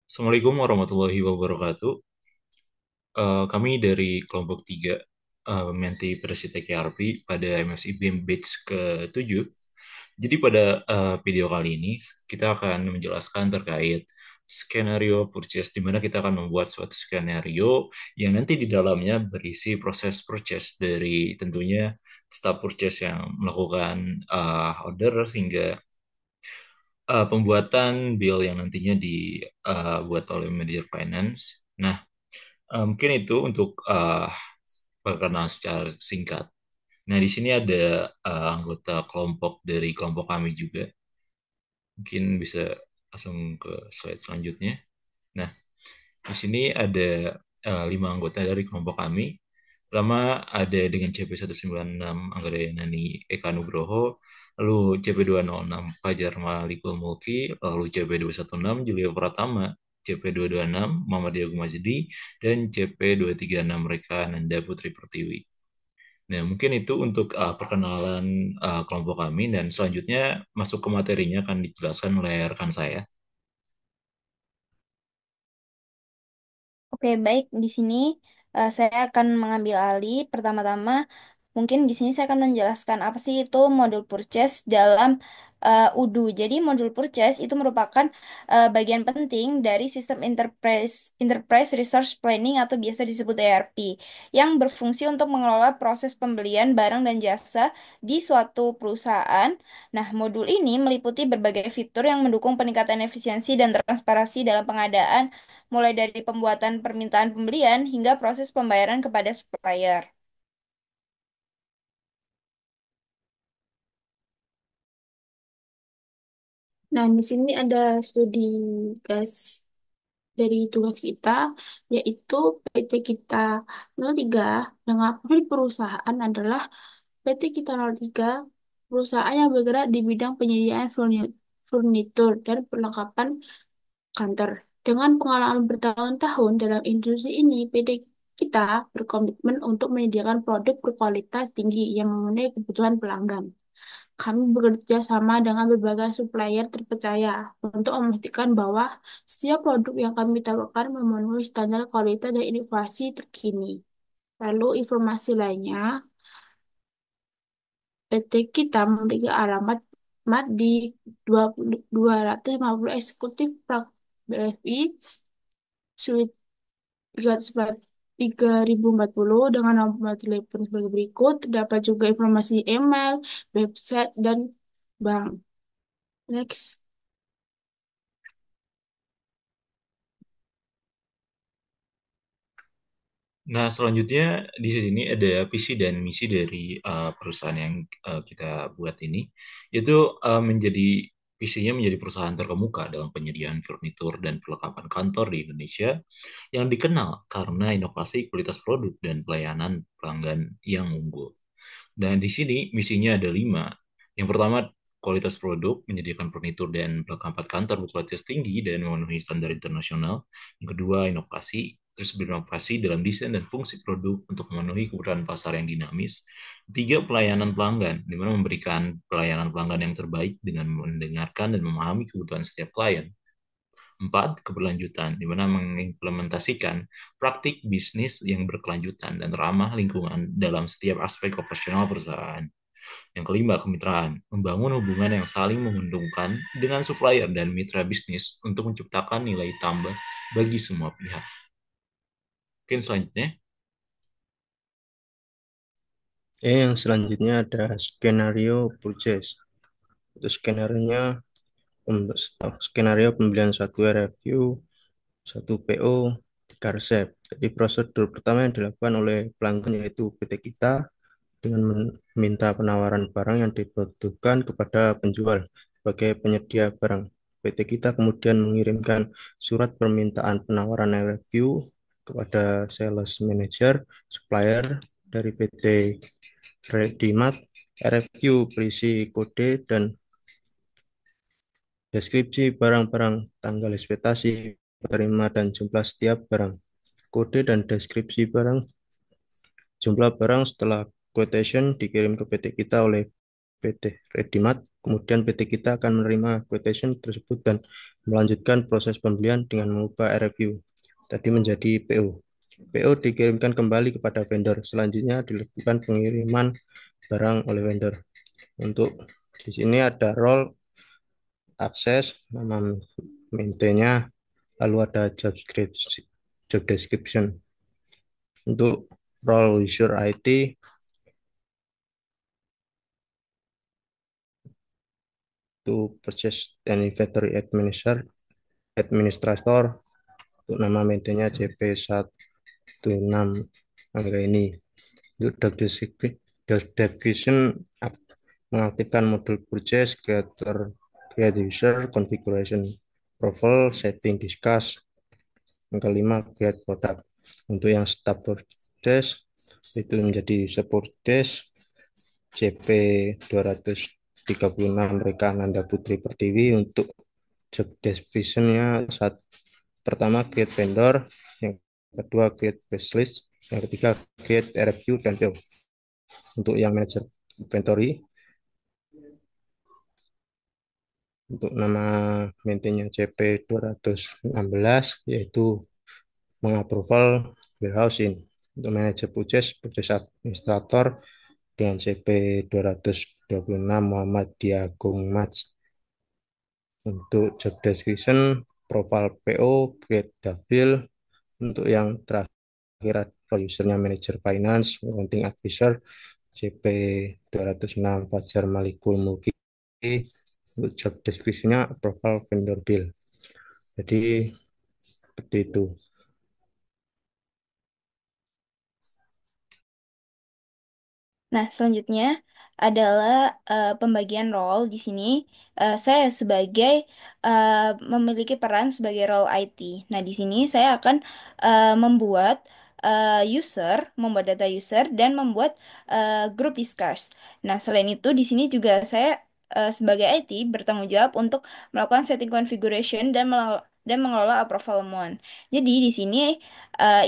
Assalamualaikum warahmatullahi wabarakatuh. Kami dari kelompok 3 Menti Persita KRP pada MSI BIM Batch ke-7. Jadi pada video kali ini kita akan menjelaskan terkait skenario purchase di mana kita akan membuat suatu skenario yang nanti di dalamnya berisi proses purchase dari tentunya staf purchase yang melakukan order hingga pembuatan bill yang nantinya dibuat oleh manajer finance. Nah, mungkin itu untuk perkenalan secara singkat. Nah, di sini ada anggota kelompok dari kelompok kami juga. Mungkin bisa langsung ke slide selanjutnya. Nah, di sini ada 5 anggota dari kelompok kami. Pertama ada dengan CP196 Anggara Nani Eka Nugroho, lalu CP206 Fajar Malikul Mulki, lalu CP216 Julia Pratama, CP226 Muhammad Yagung Majdi, dan CP236 Reka Nanda Putri Pertiwi. Nah, mungkin itu untuk perkenalan kelompok kami, dan selanjutnya masuk ke materinya akan dijelaskan oleh rekan saya. Oke, baik. Di sini saya akan mengambil alih. Pertama-tama, mungkin di sini saya akan menjelaskan apa sih itu modul purchase dalam UDU. Jadi, modul purchase itu merupakan bagian penting dari sistem Enterprise Resource Planning atau biasa disebut ERP, yang berfungsi untuk mengelola proses pembelian barang dan jasa di suatu perusahaan. Nah, modul ini meliputi berbagai fitur yang mendukung peningkatan efisiensi dan transparansi dalam pengadaan, mulai dari pembuatan permintaan pembelian hingga proses pembayaran kepada supplier. Nah, di sini ada studi gas dari tugas kita, yaitu PT kita 03 dengan profil perusahaan adalah PT kita 03, perusahaan yang bergerak di bidang penyediaan furnitur dan perlengkapan kantor. Dengan pengalaman bertahun-tahun dalam industri ini, PT kita berkomitmen untuk menyediakan produk berkualitas tinggi yang memenuhi kebutuhan pelanggan. Kami bekerja sama dengan berbagai supplier terpercaya untuk memastikan bahwa setiap produk yang kami tawarkan memenuhi standar kualitas dan inovasi terkini. Lalu informasi lainnya, PT kita memiliki alamat di 250 Eksekutif Park BFI, Suite 3040 dengan nomor telepon sebagai berikut. Terdapat juga informasi email, website, dan bank. Next. Nah, selanjutnya di sini ada visi dan misi dari perusahaan yang kita buat ini, yaitu menjadi visinya menjadi perusahaan terkemuka dalam penyediaan furnitur dan perlengkapan kantor di Indonesia yang dikenal karena inovasi kualitas produk dan pelayanan pelanggan yang unggul. Dan di sini misinya ada 5. Yang pertama, kualitas produk, menyediakan furnitur dan perlengkapan kantor berkualitas tinggi dan memenuhi standar internasional. Yang kedua, inovasi, terus berinovasi dalam desain dan fungsi produk untuk memenuhi kebutuhan pasar yang dinamis. Tiga, pelayanan pelanggan, di mana memberikan pelayanan pelanggan yang terbaik dengan mendengarkan dan memahami kebutuhan setiap klien. Empat, keberlanjutan, di mana mengimplementasikan praktik bisnis yang berkelanjutan dan ramah lingkungan dalam setiap aspek operasional perusahaan. Yang kelima, kemitraan, membangun hubungan yang saling menguntungkan dengan supplier dan mitra bisnis untuk menciptakan nilai tambah bagi semua pihak. Mungkin selanjutnya. Yang selanjutnya ada skenario purchase. Itu skenario pembelian satu RFQ, satu PO, 3 resep. Jadi prosedur pertama yang dilakukan oleh pelanggan yaitu PT kita dengan meminta penawaran barang yang dibutuhkan kepada penjual sebagai penyedia barang. PT kita kemudian mengirimkan surat permintaan penawaran RFQ kepada sales manager supplier dari PT Redimat. RFQ berisi kode dan deskripsi barang-barang, tanggal ekspektasi penerima dan jumlah setiap barang. Kode dan deskripsi barang, jumlah barang setelah quotation dikirim ke PT kita oleh PT Redimat. Kemudian PT kita akan menerima quotation tersebut dan melanjutkan proses pembelian dengan mengubah RFU tadi menjadi PO. PO dikirimkan kembali kepada vendor. Selanjutnya dilakukan pengiriman barang oleh vendor. Untuk di sini ada role, akses, nama maintainnya, lalu ada job description. Untuk role user IT itu purchase and inventory administrator, untuk nama maintainnya JP16 angka ini. Untuk job description mengaktifkan modul purchase, create user, configuration profile, setting, discuss. Yang kelima, create product. Untuk yang start purchase itu menjadi user purchase CP 236 mereka Nanda Putri Pertiwi. Untuk job description-nya saat pertama create vendor, yang kedua create wish list, yang ketiga create RFQ dan PO. Untuk yang manager inventory, untuk nama maintainnya CP 216 yaitu mengapproval warehousing. Untuk manager purchase administrator dengan CP 226 Muhammad Diagung Mas. Untuk job description, profile PO, create dapil. Untuk yang terakhir usernya manager finance, accounting advisor, CP 206 Fajar Malikul Mulki. Untuk job description-nya profile vendor bill. Jadi seperti itu. Nah, selanjutnya adalah pembagian role di sini. Saya sebagai eh, memiliki peran sebagai role IT. Nah, di sini saya akan membuat membuat data user dan membuat group discuss. Nah, selain itu di sini juga saya sebagai IT bertanggung jawab untuk melakukan setting configuration dan mengelola approval month. Jadi di sini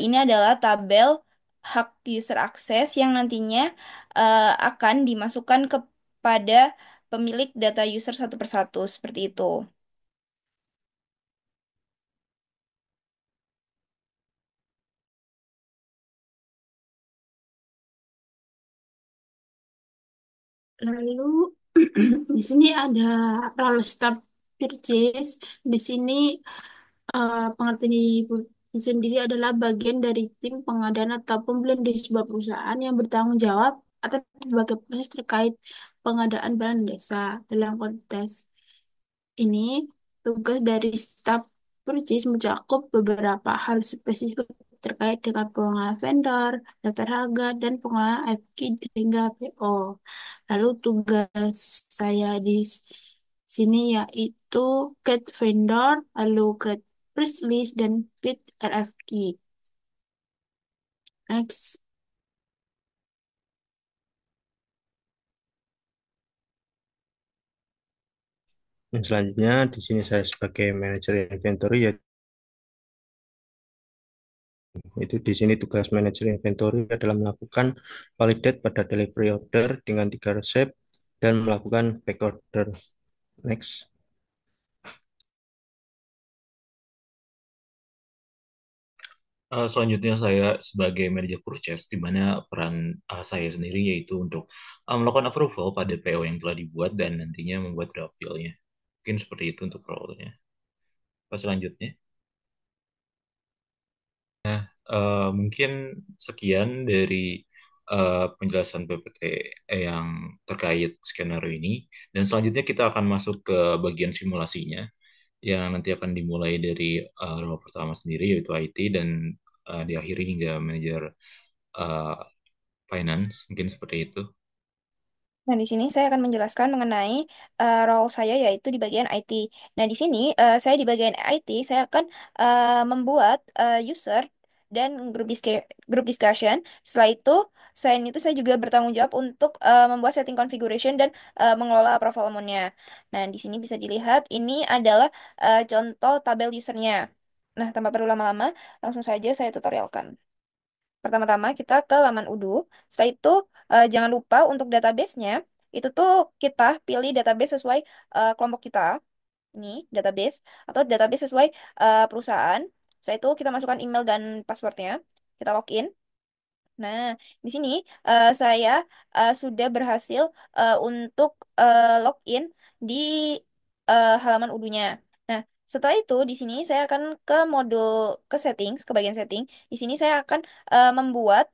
ini adalah tabel hak user akses yang nantinya akan dimasukkan kepada pemilik data user satu persatu seperti itu. Lalu di sini ada role staff purchase. Di sini pengertian ibu sendiri adalah bagian dari tim pengadaan atau pembelian di sebuah perusahaan yang bertanggung jawab atas berbagai proses terkait pengadaan barang desa. Dalam konteks ini, tugas dari staf purchase mencakup beberapa hal spesifik terkait dengan pengelolaan vendor, daftar harga, dan pengelolaan FQ hingga PO. Lalu tugas saya di sini yaitu create vendor, lalu create price list, dan create RFQ. Next. Yang selanjutnya di sini saya sebagai manajer inventory ya, itu di sini tugas manajer inventory adalah melakukan validate pada delivery order dengan 3 resep dan melakukan back order. Next. Selanjutnya saya sebagai manajer purchase, di mana peran saya sendiri yaitu untuk melakukan approval pada PO yang telah dibuat dan nantinya membuat draft bill-nya. Mungkin seperti itu untuk role-nya. Pas selanjutnya, mungkin sekian dari penjelasan PPT yang terkait skenario ini. Dan selanjutnya kita akan masuk ke bagian simulasinya, yang nanti akan dimulai dari role pertama sendiri yaitu IT dan diakhiri hingga manajer uh, finance, mungkin seperti itu. Nah, di sini saya akan menjelaskan mengenai role saya yaitu di bagian IT. Nah, di sini saya di bagian IT, saya akan membuat user dan group discussion. Setelah itu, selain itu saya juga bertanggung jawab untuk membuat setting configuration dan mengelola approval amount-nya. Nah, di sini bisa dilihat ini adalah contoh tabel usernya. Nah, tanpa perlu lama-lama, langsung saja saya tutorialkan. Pertama-tama kita ke laman Udo. Setelah itu jangan lupa untuk database-nya. Itu tuh kita pilih database sesuai kelompok kita, ini database, atau database sesuai perusahaan. Setelah itu kita masukkan email dan passwordnya, kita login. Nah, di sini saya sudah berhasil untuk login di halaman Udunya. Nah, setelah itu di sini saya akan ke modul ke settings, ke bagian setting. Di sini saya akan membuat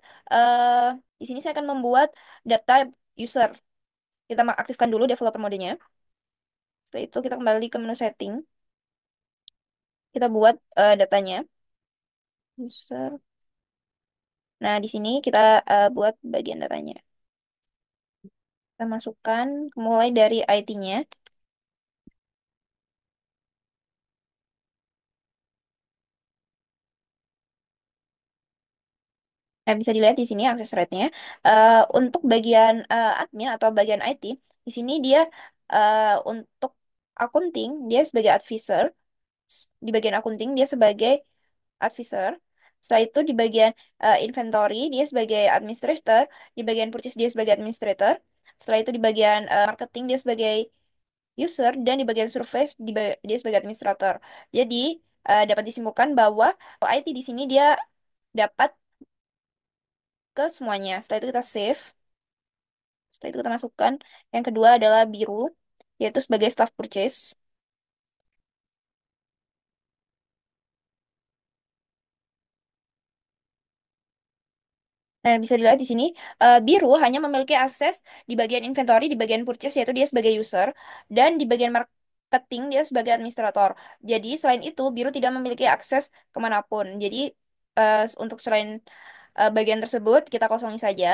di sini saya akan membuat data user. Kita aktifkan dulu developer modenya. Setelah itu kita kembali ke menu setting. Kita buat datanya user. Nah, di sini kita buat bagian datanya. Kita masukkan mulai dari IT-nya. Nah, bisa dilihat di sini akses rate-nya. Untuk bagian admin atau bagian IT, di sini dia untuk accounting, dia sebagai advisor. Di bagian accounting, dia sebagai advisor. Setelah itu di bagian inventory, dia sebagai administrator. Di bagian purchase, dia sebagai administrator. Setelah itu di bagian marketing, dia sebagai user. Dan di bagian survei, dia sebagai administrator. Jadi, dapat disimpulkan bahwa IT di sini dia dapat ke semuanya. Setelah itu kita save. Setelah itu kita masukkan. Yang kedua adalah biru, yaitu sebagai staff purchase. Nah, bisa dilihat di sini, biru hanya memiliki akses di bagian inventory, di bagian purchase, yaitu dia sebagai user, dan di bagian marketing, dia sebagai administrator. Jadi, selain itu, biru tidak memiliki akses kemanapun. Jadi, untuk selain bagian tersebut, kita kosongi saja.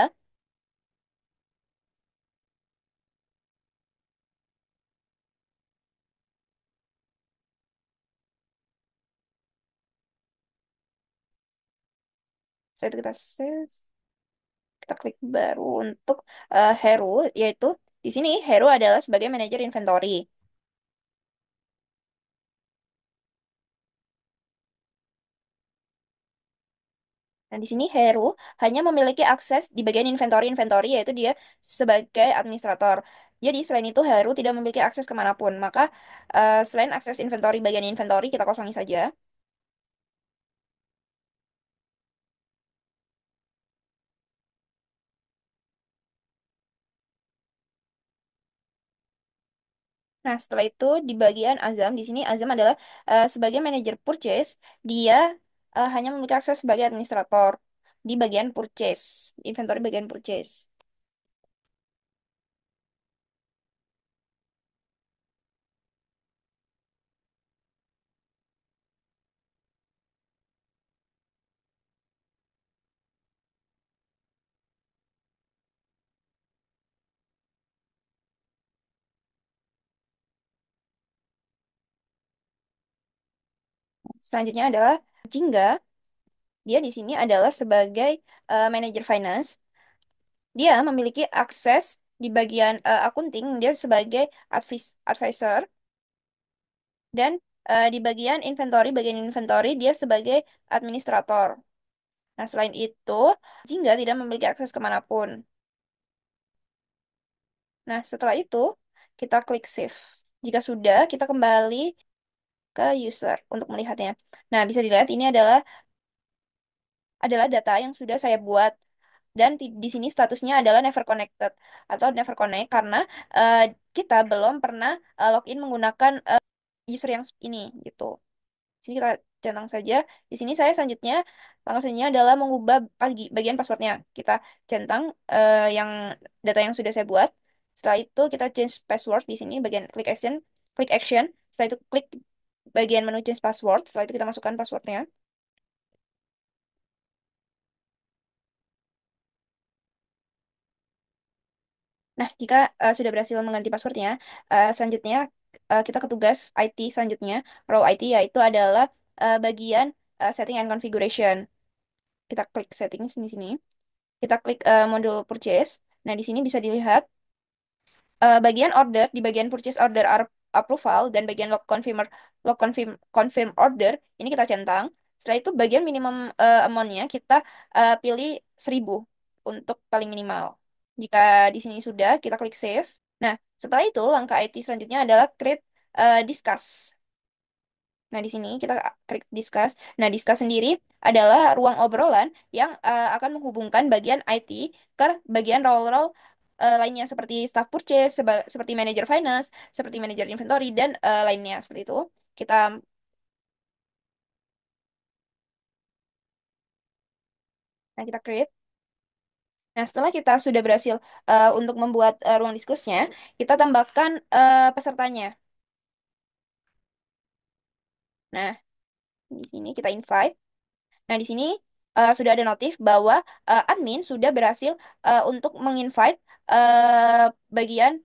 Setelah itu kita save. Kita klik baru untuk Heru, yaitu di sini Heru adalah sebagai manajer inventory. Nah, di sini Heru hanya memiliki akses di bagian inventory-inventory, yaitu dia sebagai administrator. Jadi, selain itu, Heru tidak memiliki akses kemanapun. Maka, selain akses inventory bagian inventory, kita kosongi saja. Nah, setelah itu, di bagian Azam, di sini Azam adalah sebagai manajer purchase, dia hanya memiliki akses sebagai administrator di bagian purchase, inventory bagian purchase. Selanjutnya adalah Jingga. Dia di sini adalah sebagai manajer finance. Dia memiliki akses di bagian akunting, dia sebagai advisor, dan di bagian inventory dia sebagai administrator. Nah, selain itu, Jingga tidak memiliki akses kemanapun. Nah, setelah itu, kita klik save. Jika sudah, kita kembali ke user untuk melihatnya. Nah, bisa dilihat ini adalah data yang sudah saya buat. Dan di sini statusnya adalah never connected atau never connect karena eh, kita belum pernah login menggunakan user yang ini gitu. Sini kita centang saja. Di sini saya selanjutnya langkah selanjutnya adalah mengubah bagian passwordnya. Kita centang yang data yang sudah saya buat. Setelah itu kita change password di sini bagian klik action. Setelah itu klik bagian menu change password. Setelah itu kita masukkan passwordnya. Nah, jika sudah berhasil mengganti passwordnya, selanjutnya kita ke tugas IT selanjutnya, role IT yaitu adalah bagian setting and configuration. Kita klik settings di sini. Kita klik modul purchase. Nah, di sini bisa dilihat bagian order di bagian purchase order approval dan bagian confirm order ini kita centang. Setelah itu bagian minimum amount-nya kita pilih 1.000 untuk paling minimal. Jika di sini sudah, kita klik save. Nah, setelah itu langkah IT selanjutnya adalah create discuss. Nah, di sini kita klik discuss. Nah, discuss sendiri adalah ruang obrolan yang akan menghubungkan bagian IT ke bagian role-role lainnya seperti staff purchase, seperti manager finance, seperti manager inventory, dan lainnya seperti itu. Kita, nah, kita create. Nah, setelah kita sudah berhasil untuk membuat ruang diskusnya, kita tambahkan pesertanya. Nah, di sini kita invite. Nah, di sini sudah ada notif bahwa admin sudah berhasil untuk menginvite bagian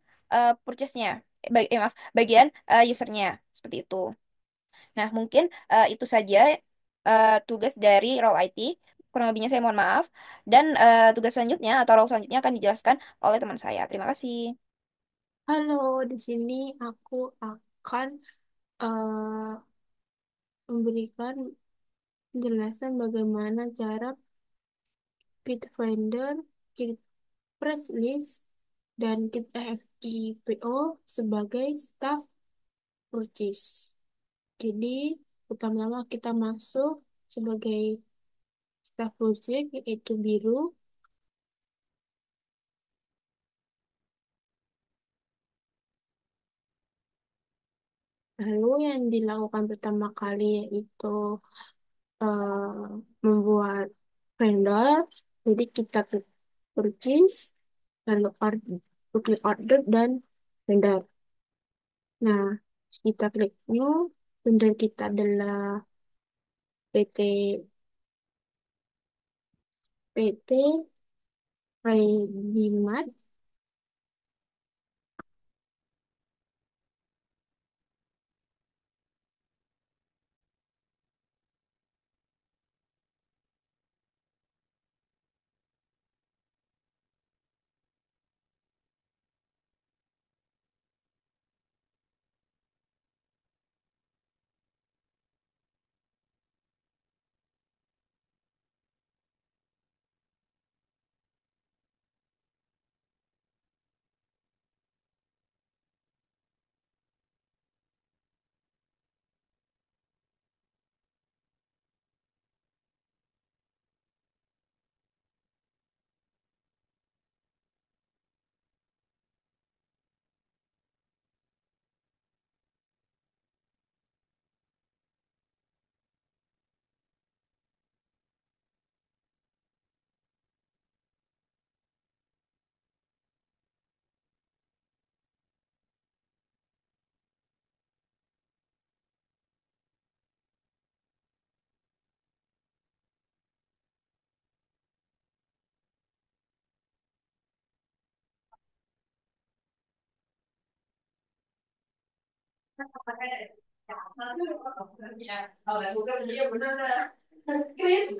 purchase-nya. Maaf, bagian usernya. Seperti itu. Nah, mungkin itu saja tugas dari role IT. Kurang lebihnya saya mohon maaf. Dan tugas selanjutnya atau role selanjutnya akan dijelaskan oleh teman saya. Terima kasih. Halo, di sini aku akan memberikan penjelasan bagaimana cara Kit Vendor, Kit Press List, dan Kit FIPO sebagai staff purchase. Jadi, pertama-tama kita masuk sebagai staff purchase, yaitu biru. Lalu yang dilakukan pertama kali yaitu membuat vendor. Jadi kita klik purchase, lalu klik order dan vendor. Nah, kita klik new, vendor kita adalah PT PT Redimat. Chris.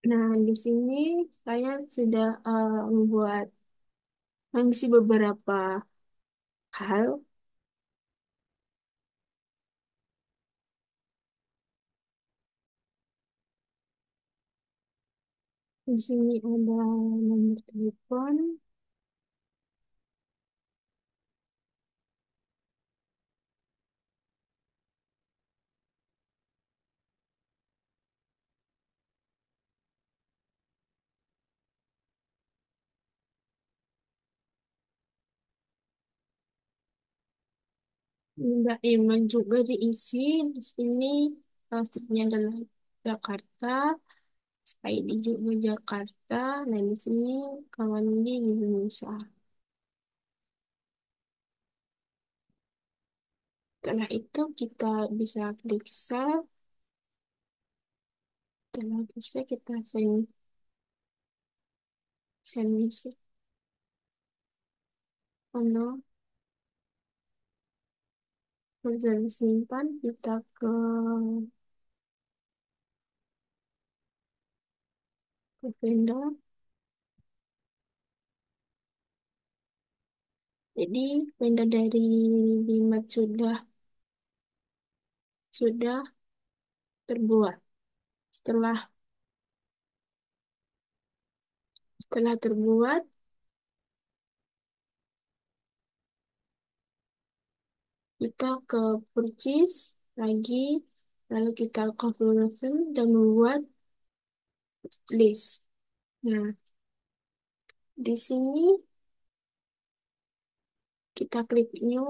Nah, di sini saya sudah membuat mengisi beberapa hal. Di sini ada nomor telepon, ada email juga diisi. Di sini stepnya adalah Jakarta, ID juga Jakarta. Nah, di sini kawan di Indonesia. Setelah itu kita bisa klik save. Setelah bisa kita send message. Oh no, sudah disimpan. Kita ke vendor. Jadi vendor dari Bimat sudah terbuat. Setelah setelah terbuat, kita ke purchase lagi, lalu kita configuration dan membuat list. Nah, di sini kita klik new,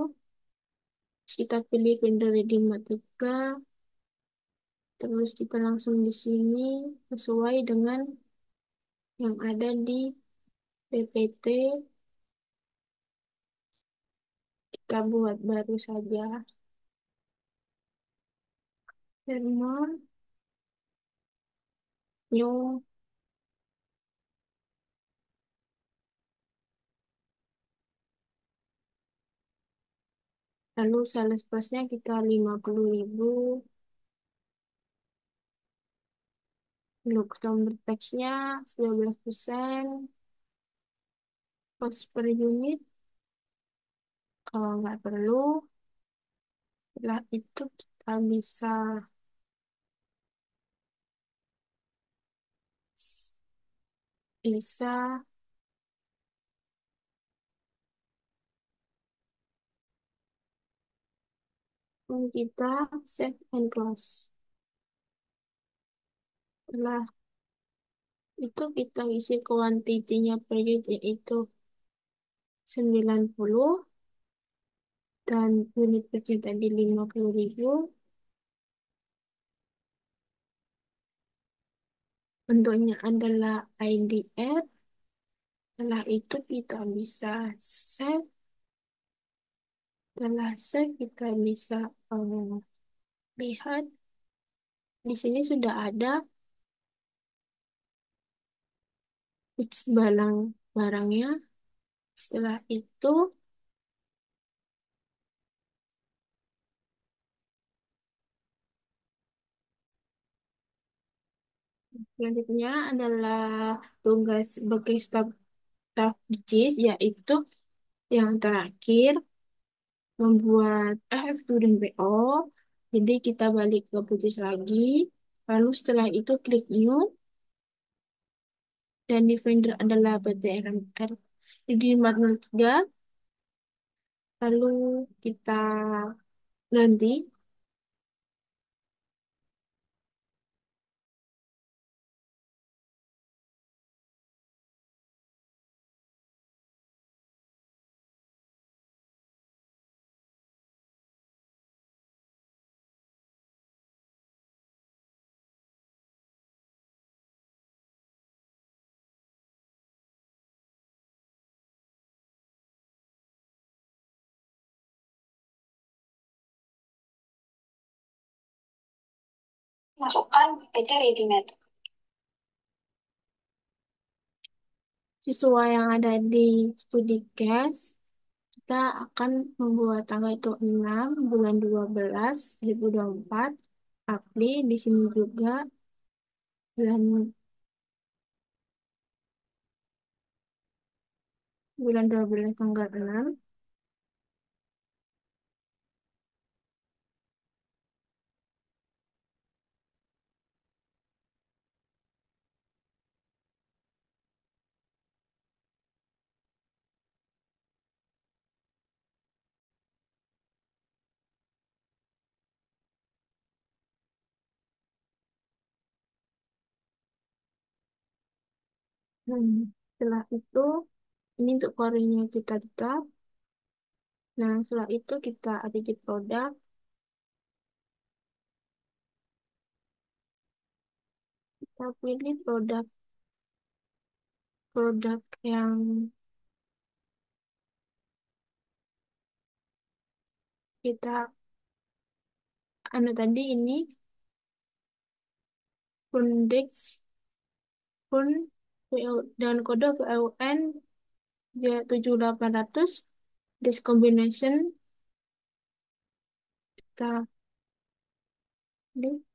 kita pilih vendor redeem tiga, terus kita langsung di sini sesuai dengan yang ada di PPT, kita buat baru saja. Terminal new, lalu sales price-nya kita 50.000, untuk customer tax-nya 19%, cost per unit kalau nggak perlu. Setelah itu kita bisa kita save and close. Setelah itu kita isi kuantitinya per unit yaitu 90 dan unit kecil tadi 50.000. Bentuknya adalah IDF. Setelah itu kita bisa save. Setelah save kita bisa lihat di sini sudah ada fix barangnya. Setelah itu selanjutnya adalah tugas sebagai staff JIS, yaitu yang terakhir membuat FFQ dan PO. Jadi kita balik ke purchase lagi. Lalu setelah itu klik new dan di vendor adalah PT RMR. Jadi 403. Lalu kita ganti. Masukkan PT Readymap. Sesuai yang ada di studi case, kita akan membuat tanggal itu 6 bulan 12 2024. Apply di sini juga bulan bulan 12 tanggal 6. Setelah itu ini untuk core-nya kita tetap. Nah, setelah itu kita edit produk. Kita kita pilih produk yang kita anu tadi ini Fundex Fun dan kode VLN 7800 this combination kita pilih.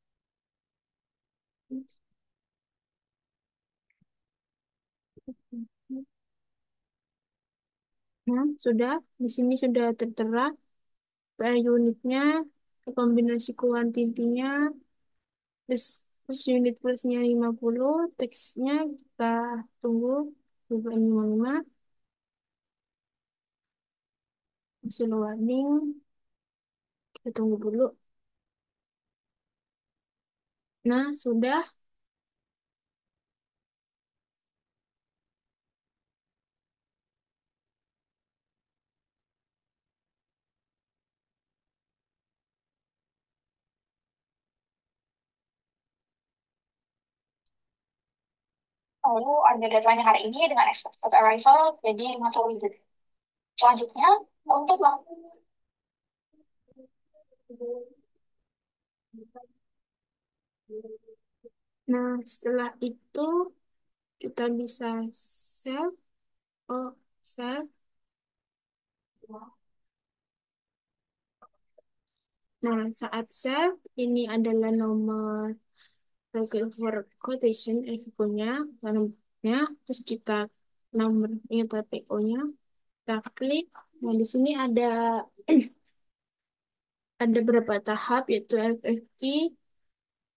Nah, sudah di sini sudah tertera per unitnya, kombinasi kuantitinya, terus unit plusnya 50, teksnya kita tunggu 55, hasil warning, kita tunggu dulu. Nah, sudah. Lalu ada deadline hari ini dengan expected arrival jadi 50 unit. Selanjutnya, untuk Nah, setelah itu kita bisa save, oh, save. Nah, saat save, ini adalah nomor for quotation, FIFO-nya, nomornya, terus kita nomor atau PO-nya, kita klik. Nah, di sini ada beberapa tahap, yaitu FFQ,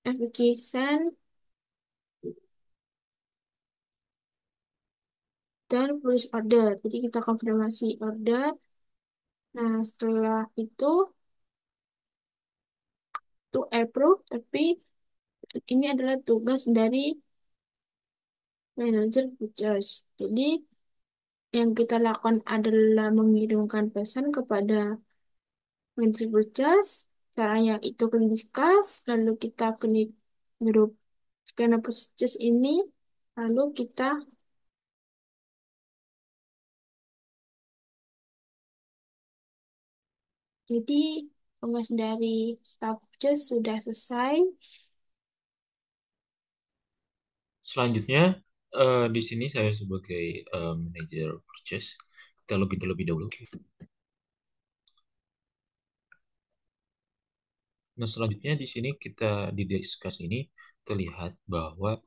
FFQ send, dan plus order. Jadi kita konfirmasi order. Nah, setelah itu approve, tapi ini adalah tugas dari manajer purchase. Jadi, yang kita lakukan adalah mengirimkan pesan kepada manajer purchase. Caranya itu klik discuss, lalu kita klik grup scanner purchase ini, lalu kita jadi tugas dari staff purchase sudah selesai. Selanjutnya, di sini saya sebagai manajer purchase, kita login terlebih dahulu. Nah, selanjutnya di sini kita di discuss ini terlihat bahwa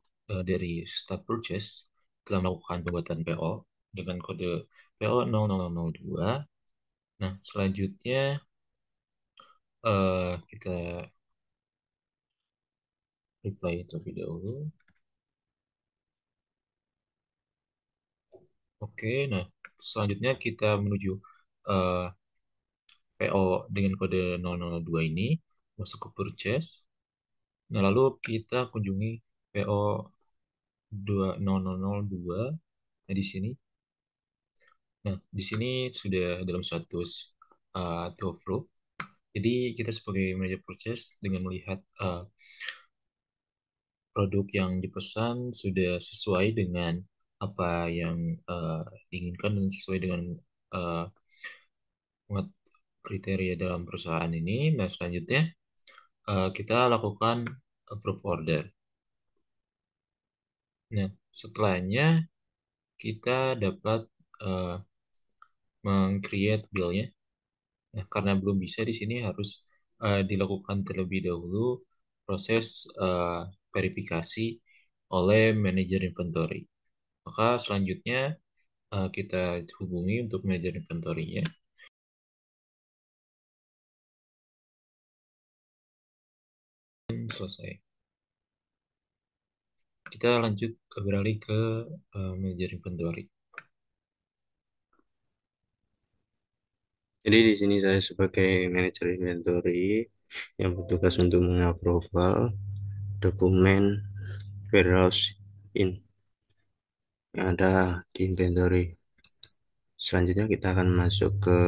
dari start purchase telah melakukan pembuatan PO dengan kode PO 00002. Nah, selanjutnya kita reply terlebih dahulu. Oke, nah selanjutnya kita menuju eh, PO dengan kode 002 ini masuk ke purchase. Nah, lalu kita kunjungi PO 20002. Nah, di sini. Nah, di sini sudah dalam status to approve. Jadi kita sebagai manajer purchase dengan melihat produk yang dipesan sudah sesuai dengan apa yang diinginkan dan sesuai dengan uh, kriteria dalam perusahaan ini. Nah, selanjutnya kita lakukan approve order. Nah, setelahnya kita dapat uh, meng-create bill-nya. Nah, karena belum bisa di sini harus dilakukan terlebih dahulu proses verifikasi oleh manajer inventory. Maka selanjutnya kita hubungi untuk manajer inventory-nya. Dan selesai. Kita lanjut beralih ke manajer inventory. Jadi di sini saya sebagai manajer inventory yang bertugas untuk mengapproval dokumen warehouse in yang ada di inventory. Selanjutnya kita akan masuk ke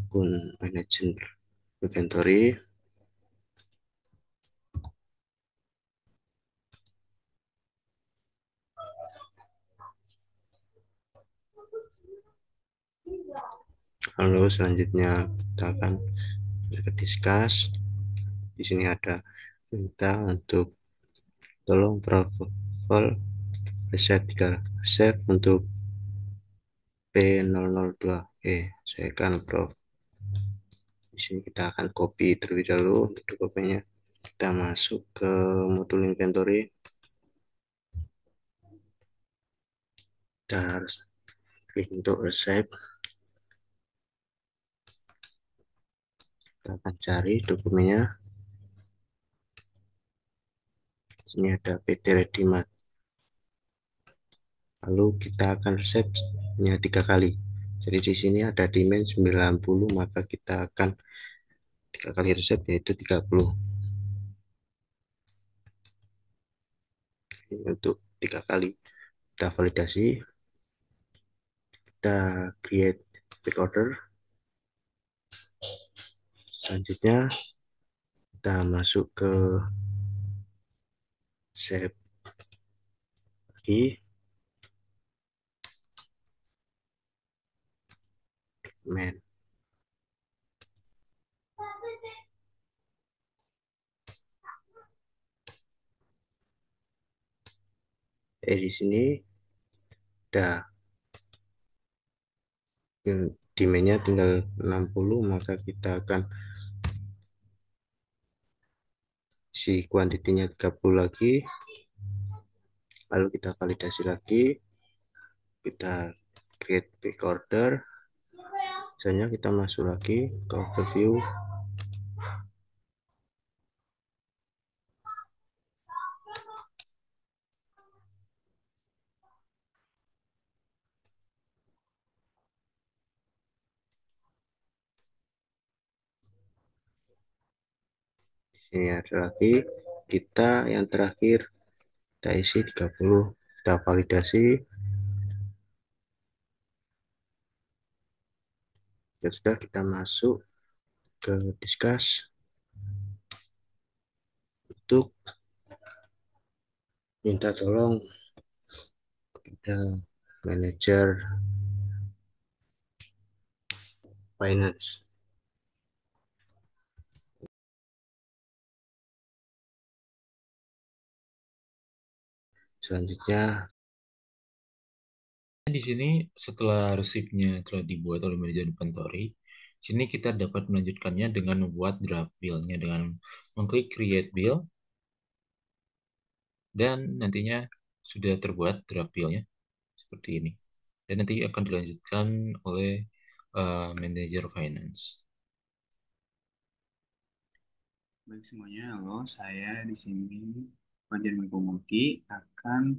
akun manajer inventory. Lalu selanjutnya kita akan ke discuss. Di sini ada minta untuk tolong protokol reset 3 reset untuk P002. Oke, saya akan Prof. Di sini kita akan copy terlebih dahulu untuk dokumennya. Kita masuk ke modul inventory. Kita harus klik untuk reset. Kita akan cari dokumennya. Di sini ada PT Redimat. Lalu kita akan reset hanya 3 kali. Jadi di sini ada demand 90, maka kita akan 3 kali reset yaitu 30. Ini untuk 3 kali. Kita validasi, kita create back order. Selanjutnya kita masuk ke save lagi, dokumen. Di sini ada demandnya tinggal 60, maka kita akan isi kuantitinya 30 lagi, lalu kita validasi lagi, kita create back order. Misalnya kita masuk lagi ke overview, di sini ada lagi, kita yang terakhir kita isi 30, kita validasi. Ya sudah, kita masuk ke discuss untuk minta tolong kepada manajer finance. Selanjutnya Di sini setelah resipnya telah dibuat oleh manajer inventory, sini kita dapat melanjutkannya dengan membuat draft bill-nya dengan mengklik create bill dan nantinya sudah terbuat draft bill-nya seperti ini. Dan nanti akan dilanjutkan oleh manajer finance. Baik semuanya, halo. Saya di sini Fajar Mengkomoki akan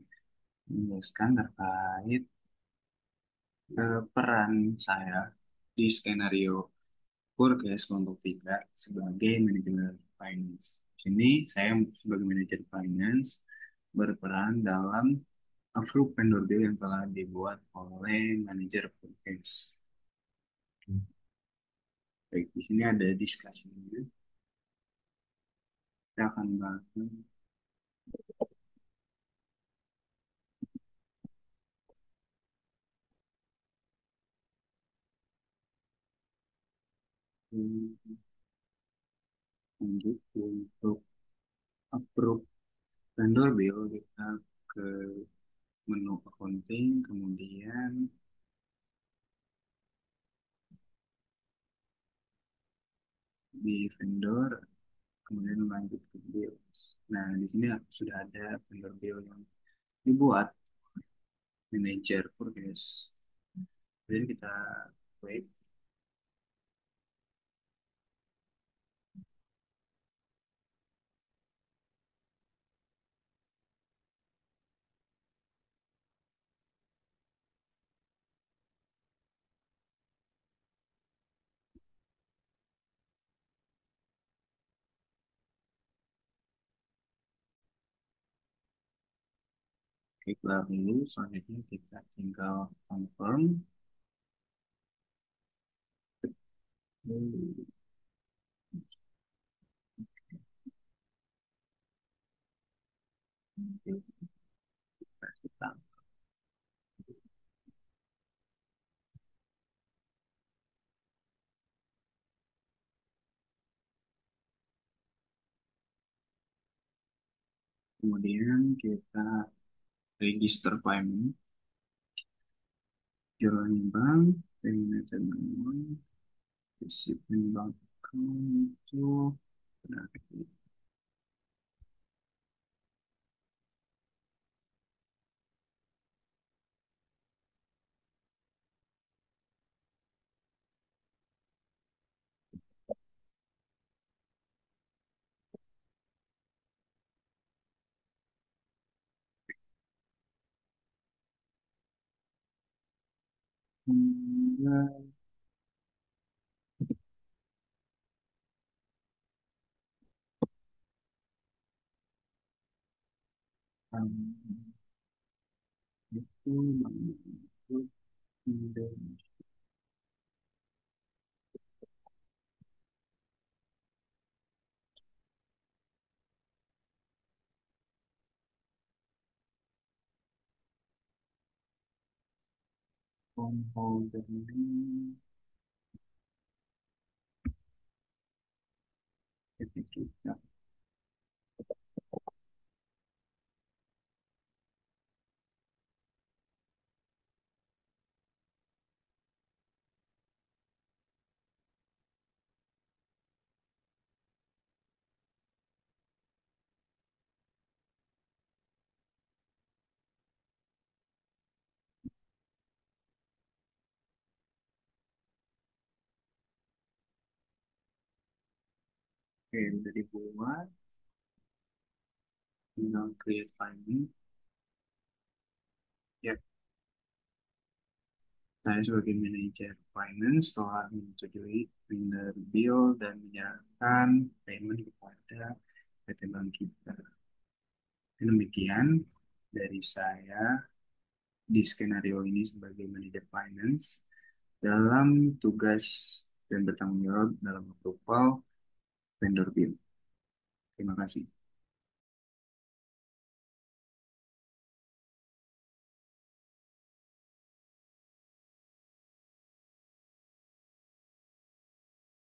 menjelaskan terkait peran saya di skenario forecast kelompok 3 sebagai manajer finance. Di sini saya sebagai manajer finance berperan dalam approve vendor bill yang telah dibuat oleh manajer forecast. Baik, di sini ada discussion-nya. Kita akan bahas lanjut untuk approve vendor bill. Kita ke menu accounting, kemudian di vendor, kemudian lanjut ke bills. Nah, di sini sudah ada vendor bill yang dibuat manager forecast. Kemudian kita klik. Klik lalu, selanjutnya kita tinggal confirm. Kita Kemudian kita register payment, jurnal bank, payment amount, recipient bank account itu benar. Kemudian, itu bank itu Indonesia holder name, PT kita. Oke, udah dibuat, tinggal create finding. Ya, saya sebagai manajer finance telah menyetujui vendor bill dan menyerahkan payment kepada PT Bank kita. Demikian dari saya di skenario ini sebagai manajer finance dalam tugas dan bertanggung jawab dalam approval vendor bill. Terima kasih.